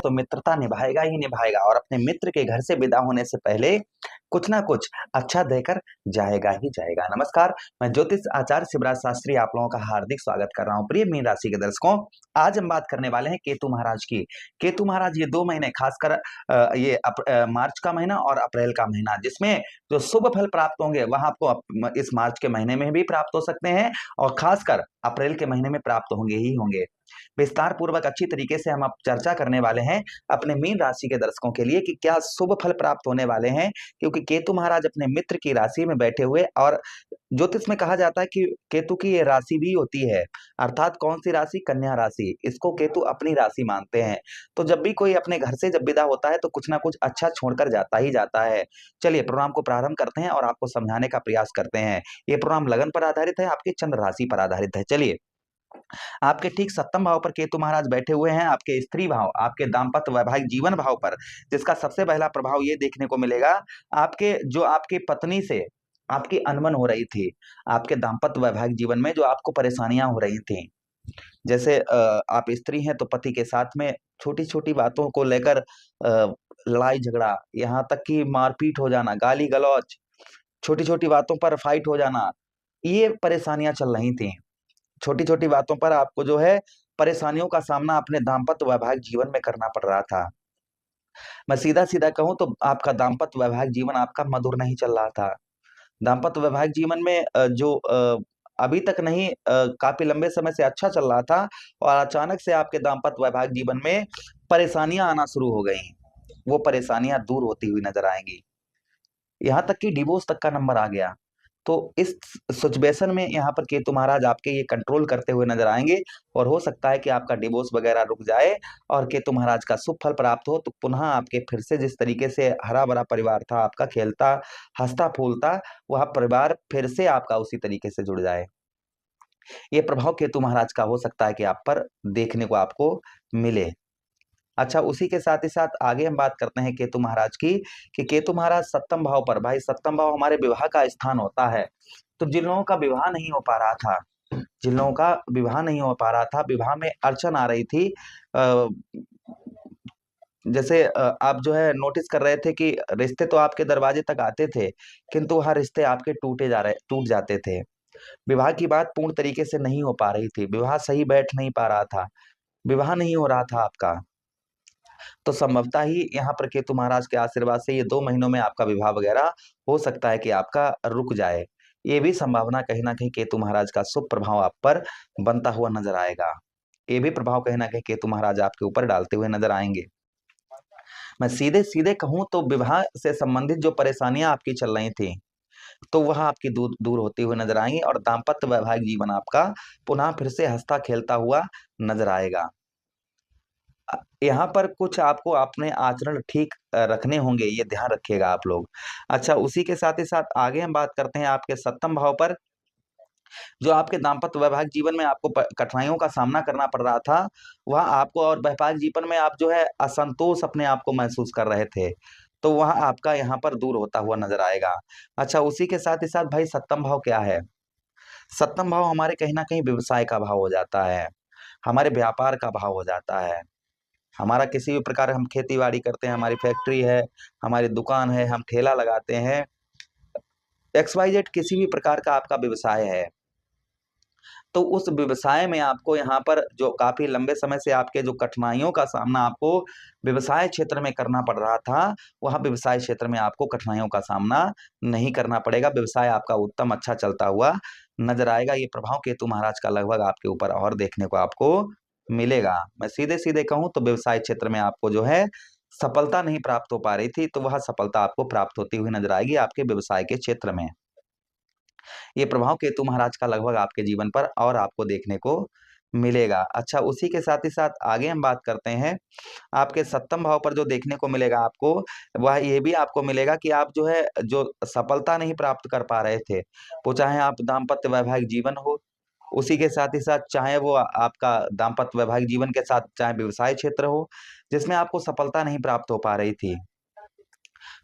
तो मित्रता निभाएगा ही निभाएगा और अपने मित्र के घर से विदा होने से पहले कुछ ना कुछ अच्छा देकर जाएगा ही जाएगा। नमस्कार, मैं ज्योतिष आचार्य शिवराज शास्त्री आप लोगों का हार्दिक स्वागत कर रहा हूं। प्रिय मीन राशि के दर्शकों, आज हम बात करने वाले हैं केतु महाराज की। केतु महाराज ये 2 महीने खासकर मार्च का महीना और अप्रैल का महीना, जिसमें जो शुभ फल प्राप्त होंगे वह आपको इस मार्च के महीने में भी प्राप्त हो सकते हैं और खासकर अप्रैल के महीने में प्राप्त होंगे ही होंगे। विस्तार पूर्वक अच्छी तरीके से हम अब चर्चा करने वाले हैं अपने मीन राशि के दर्शकों के लिए कि क्या शुभ फल प्राप्त होने वाले हैं, क्योंकि केतु महाराज अपने मित्र की राशि में बैठे हुए, और ज्योतिष में कहा जाता है कि केतु की ये राशि भी होती है, अर्थात कौन सी राशि? कन्या राशि। इसको केतु अपनी राशि मानते हैं। तो जब भी कोई अपने घर से जब विदा होता है तो कुछ ना कुछ अच्छा छोड़कर जाता ही जाता है। चलिए प्रोग्राम को प्रारंभ करते हैं और आपको समझाने का प्रयास करते हैं। ये प्रोग्राम लगन पर आधारित है, आपकी चंद्र राशि पर आधारित है। चलिए, आपके ठीक सप्तम भाव पर केतु महाराज बैठे हुए हैं, आपके स्त्री भाव, आपके दाम्पत्य वैवाहिक जीवन भाव पर, जिसका सबसे पहला प्रभाव ये देखने को मिलेगा, आपकी पत्नी से आपकी अनबन हो रही थी, आपके दाम्पत्य वैवाहिक जीवन में जो आपको परेशानियां हो रही थी। जैसे आप स्त्री हैं तो पति के साथ में छोटी छोटी बातों को लेकर लड़ाई झगड़ा, यहाँ तक कि मारपीट हो जाना, गाली गलौज, छोटी छोटी बातों पर फाइट हो जाना, ये परेशानियां चल रही थी। छोटी छोटी बातों पर आपको जो है परेशानियों का सामना अपने दाम्पत्य वैवाहिक जीवन में करना पड़ रहा था। मैं सीधा सीधा कहूं तो आपका दाम्पत्य वैवाहिक जीवन आपका मधुर नहीं चल रहा था। दाम्पत्य वैवाहिक जीवन में अभी तक नहीं, काफी लंबे समय से अच्छा चल रहा था और अचानक से आपके दाम्पत्य वैवाहिक जीवन में परेशानियां आना शुरू हो गई। वो परेशानियां दूर होती हुई नजर आएंगी, यहाँ तक कि डिवोर्स तक का नंबर आ गया। तो इस सिचुएशन में यहाँ पर केतु महाराज आपके ये कंट्रोल करते हुए नजर आएंगे और हो सकता है कि आपका डिवोर्स वगैरह रुक जाए और केतु महाराज का शुभ फल प्राप्त हो, तो पुनः आपके फिर से जिस तरीके से हरा भरा परिवार था आपका, खेलता हंसता फूलता, वह परिवार फिर से आपका उसी तरीके से जुड़ जाए। ये प्रभाव केतु महाराज का हो सकता है कि आप पर देखने को आपको मिले। अच्छा, उसी के साथ ही साथ आगे हम बात करते हैं केतु महाराज की, कि केतु महाराज सप्तम भाव पर, भाई सप्तम भाव हमारे विवाह का स्थान होता है। तो जिन लोगों का विवाह नहीं हो पा रहा था, जिन लोगों का विवाह नहीं हो पा रहा था, विवाह में अड़चन आ रही थी, जैसे आप जो है नोटिस कर रहे थे कि रिश्ते तो आपके दरवाजे तक आते थे, किंतु वह रिश्ते आपके टूट जाते थे। विवाह की बात पूर्ण तरीके से नहीं हो पा रही थी, विवाह सही बैठ नहीं पा रहा था, विवाह नहीं हो रहा था आपका, तो संभवतः ही यहाँ पर केतु महाराज के आशीर्वाद से ये 2 महीनों में आपका विवाह वगैरह हो सकता है कि आपका रुक जाए। ये भी संभावना कहीं ना कहीं केतु महाराज का शुभ प्रभाव आप पर बनता हुआ नजर आएगा। ये भी प्रभाव कहीं ना कहीं केतु महाराज आपके ऊपर डालते हुए नजर आएंगे। मैं सीधे सीधे कहूं तो विवाह से संबंधित जो परेशानियां आपकी चल रही थी, तो वह आपकी दूर दूर होती हुई नजर आएंगी और दाम्पत्य वैवाहिक जीवन आपका पुनः फिर से हंसता खेलता हुआ नजर आएगा। यहाँ पर कुछ आपको अपने आचरण ठीक रखने होंगे, ये ध्यान रखिएगा आप लोग। अच्छा, उसी के साथ ही साथ आगे हम बात करते हैं आपके सप्तम भाव पर, जो आपके दाम्पत्य वैवाहिक जीवन में आपको कठिनाइयों का सामना करना पड़ रहा था, वह आपको, और वैवाहिक जीवन में आप जो है असंतोष अपने आप को महसूस कर रहे थे, तो वह आपका यहाँ पर दूर होता हुआ नजर आएगा। अच्छा, उसी के साथ ही साथ भाई सप्तम भाव क्या है? सप्तम भाव हमारे कहीं ना कहीं व्यवसाय का भाव हो जाता है, हमारे व्यापार का भाव हो जाता है। हमारा किसी भी प्रकार, हम खेती बाड़ी करते हैं, हमारी फैक्ट्री है, हमारी दुकान है, हम ठेला लगाते हैं, XYZ किसी भी प्रकार का आपका व्यवसाय है, तो उस व्यवसाय में आपको यहाँ पर जो काफी लंबे समय से आपके जो कठिनाइयों का सामना आपको व्यवसाय क्षेत्र में करना पड़ रहा था, वह व्यवसाय क्षेत्र में आपको कठिनाइयों का सामना नहीं करना पड़ेगा। व्यवसाय आपका उत्तम अच्छा चलता हुआ नजर आएगा। ये प्रभाव केतु महाराज का लगभग आपके ऊपर और देखने को आपको मिलेगा। मैं सीधे सीधे कहूं तो व्यवसाय क्षेत्र में आपको जो है सफलता नहीं प्राप्त हो पा रही थी, तो वह सफलता आपको प्राप्त होती हुई नजर आएगी आपके व्यवसाय के क्षेत्र में। ये प्रभाव केतु महाराज का लगभग आपके जीवन पर और आपको देखने को मिलेगा। अच्छा, उसी के साथ ही साथ आगे हम बात करते हैं आपके सप्तम भाव पर जो देखने को मिलेगा आपको, वह ये भी आपको मिलेगा कि आप जो है जो सफलता नहीं प्राप्त कर पा रहे थे, वो चाहे आप दाम्पत्य वैवाहिक जीवन हो, उसी के साथ ही साथ चाहे वो आपका दाम्पत्य वैवाहिक जीवन के साथ चाहे व्यवसाय क्षेत्र हो, जिसमें आपको सफलता नहीं प्राप्त हो पा रही थी,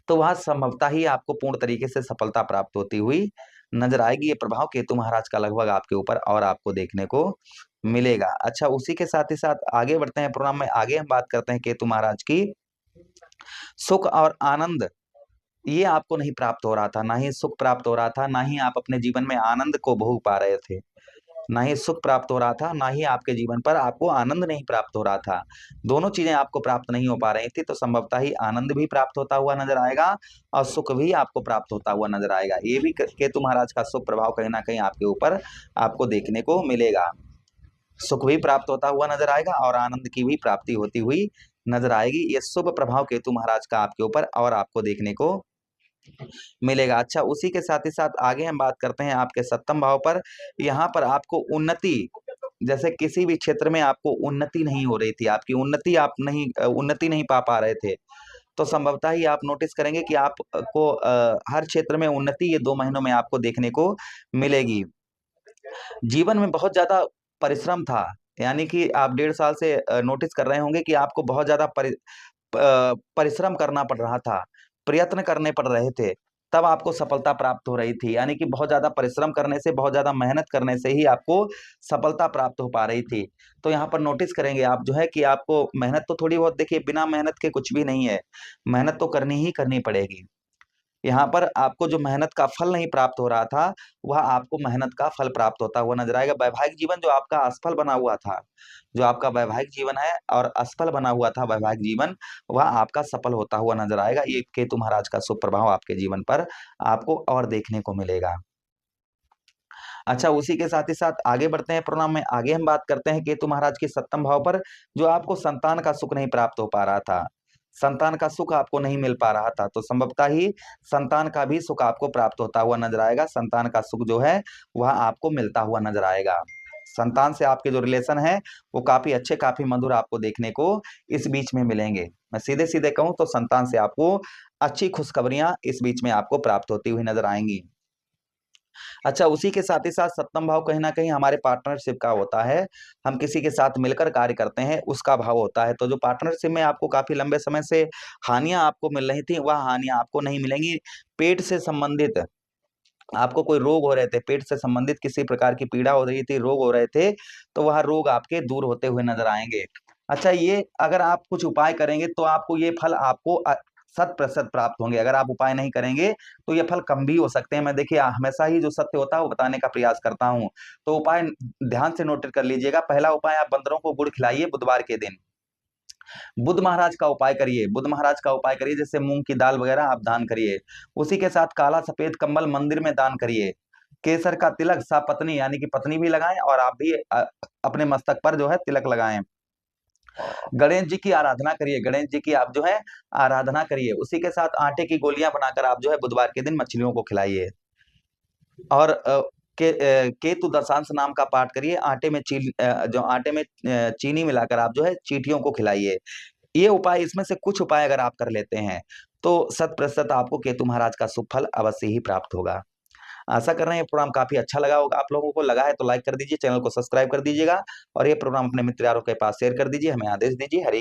तो वहां संभवतः ही आपको पूर्ण तरीके से सफलता प्राप्त होती हुई नजर आएगी। ये प्रभाव केतु महाराज का लगभग आपके ऊपर और आपको देखने को मिलेगा। अच्छा, उसी के साथ ही साथ आगे बढ़ते हैं प्रोग्राम में, आगे हम बात करते हैं केतु महाराज की। सुख और आनंद ये आपको नहीं प्राप्त हो रहा था, ना ही सुख प्राप्त हो रहा था, ना ही आप अपने जीवन में आनंद को भोग पा रहे थे। ना ही सुख प्राप्त हो रहा था, ना ही आपके जीवन पर आपको आनंद नहीं प्राप्त हो रहा था। दोनों चीजें आपको प्राप्त नहीं हो पा रही थी, तो संभवतः ही आनंद भी प्राप्त होता हुआ नजर आएगा और सुख भी आपको प्राप्त होता हुआ नजर आएगा। ये भी केतु महाराज का शुभ प्रभाव कहीं ना कहीं आपके ऊपर आपको देखने को मिलेगा। सुख भी प्राप्त होता हुआ नजर आएगा और आनंद की भी प्राप्ति होती हुई नजर आएगी। ये शुभ प्रभाव केतु महाराज का आपके ऊपर और आपको देखने को मिलेगा। अच्छा, उसी के साथ ही साथ आगे हम बात करते हैं आपके सप्तम भाव पर। यहाँ पर आपको उन्नति, जैसे किसी भी क्षेत्र में आपको उन्नति नहीं हो रही थी, आपकी उन्नति आप नहीं उन्नति नहीं पा रहे थे, तो संभवतः ही आप नोटिस करेंगे कि आपको हर क्षेत्र में उन्नति ये 2 महीनों में आपको देखने को मिलेगी। जीवन में बहुत ज्यादा परिश्रम था, यानी कि आप 1.5 साल से नोटिस कर रहे होंगे कि आपको बहुत ज्यादा परिश्रम करना पड़ रहा था, प्रयत्न करने पड़ रहे थे, तब आपको सफलता प्राप्त हो रही थी। यानी कि बहुत ज्यादा परिश्रम करने से, बहुत ज्यादा मेहनत करने से ही आपको सफलता प्राप्त हो पा रही थी। तो यहाँ पर नोटिस करेंगे आप जो है कि आपको मेहनत तो थोड़ी बहुत, देखिए बिना मेहनत के कुछ भी नहीं है, मेहनत तो करनी ही करनी पड़ेगी। यहाँ पर आपको जो मेहनत का फल नहीं प्राप्त हो रहा था, वह आपको मेहनत का फल प्राप्त होता हुआ नजर आएगा। वैवाहिक जीवन जो आपका असफल बना हुआ था, जो आपका वैवाहिक जीवन है और असफल बना हुआ था वैवाहिक जीवन, वह आपका सफल होता हुआ नजर आएगा। ये केतु महाराज का शुभ प्रभाव आपके जीवन पर आपको और देखने को मिलेगा। अच्छा, उसी के साथ ही साथ आगे बढ़ते हैं प्रोग्राम में, आगे हम बात करते हैं केतु महाराज के सप्तम भाव पर। जो आपको संतान का सुख नहीं प्राप्त हो पा रहा था, संतान का सुख आपको नहीं मिल पा रहा था, तो संभवतः ही संतान का भी सुख आपको प्राप्त होता हुआ नजर आएगा। संतान का सुख जो है वह आपको मिलता हुआ नजर आएगा। संतान से आपके जो रिलेशन है वो काफी अच्छे, काफी मधुर आपको देखने को इस बीच में मिलेंगे। मैं सीधे सीधे कहूं तो संतान से आपको अच्छी खुशखबरियां इस बीच में आपको प्राप्त होती हुई नजर आएंगी। अच्छा, उसी के साथ ही साथ सप्तम भाव कहीं ना कहीं हमारे पार्टनरशिप का होता है, हम किसी के साथ मिलकर कार्य करते हैं उसका भाव होता है। तो जो पार्टनरशिप में आपको काफी लंबे समय से हानियां आपको मिल रही थी, वह हानियां आपको नहीं मिलेंगी। पेट से संबंधित आपको कोई रोग हो रहे थे, पेट से संबंधित किसी प्रकार की पीड़ा हो रही थी, रोग हो रहे थे, तो वह रोग आपके दूर होते हुए नजर आएंगे। अच्छा, ये अगर आप कुछ उपाय करेंगे तो आपको ये फल आपको 100% प्राप्त होंगे। अगर आप उपाय नहीं करेंगे तो ये फल कम भी हो सकते हैं। मैं देखिए हमेशा ही जो सत्य होता है वो बताने का प्रयास करता हूँ। तो उपाय ध्यान से नोट कर लीजिएगा। पहला उपाय, आप बंदरों को गुड़ खिलाइए बुधवार के दिन। बुध महाराज का उपाय करिए, बुध महाराज का उपाय करिए, जैसे मूंग की दाल वगैरह आप दान करिए। उसी के साथ काला सफेद कंबल मंदिर में दान करिए। केसर का तिलक सपत्नी, यानी कि पत्नी भी लगाएं और आप भी अपने मस्तक पर जो है तिलक लगाएं। गणेश जी की आराधना करिए, गणेश जी की आप जो है आराधना करिए। उसी के साथ आटे की गोलियां बनाकर आप जो है बुधवार के दिन मछलियों को खिलाइए। और केतु दशांश नाम का पाठ करिए। आटे में जो आटे में चीनी मिलाकर आप जो है चींटियों को खिलाइए। ये उपाय, इसमें से कुछ उपाय अगर आप कर लेते हैं तो 100% आपको केतु महाराज का शुभ फल अवश्य ही प्राप्त होगा। आशा कर रहे हैं ये प्रोग्राम काफी अच्छा लगा होगा आप लोगों को। लगा है तो लाइक कर दीजिए, चैनल को सब्सक्राइब कर दीजिएगा और ये प्रोग्राम अपने मित्र यारों के पास शेयर कर दीजिए। हमें आदेश दीजिए। हरे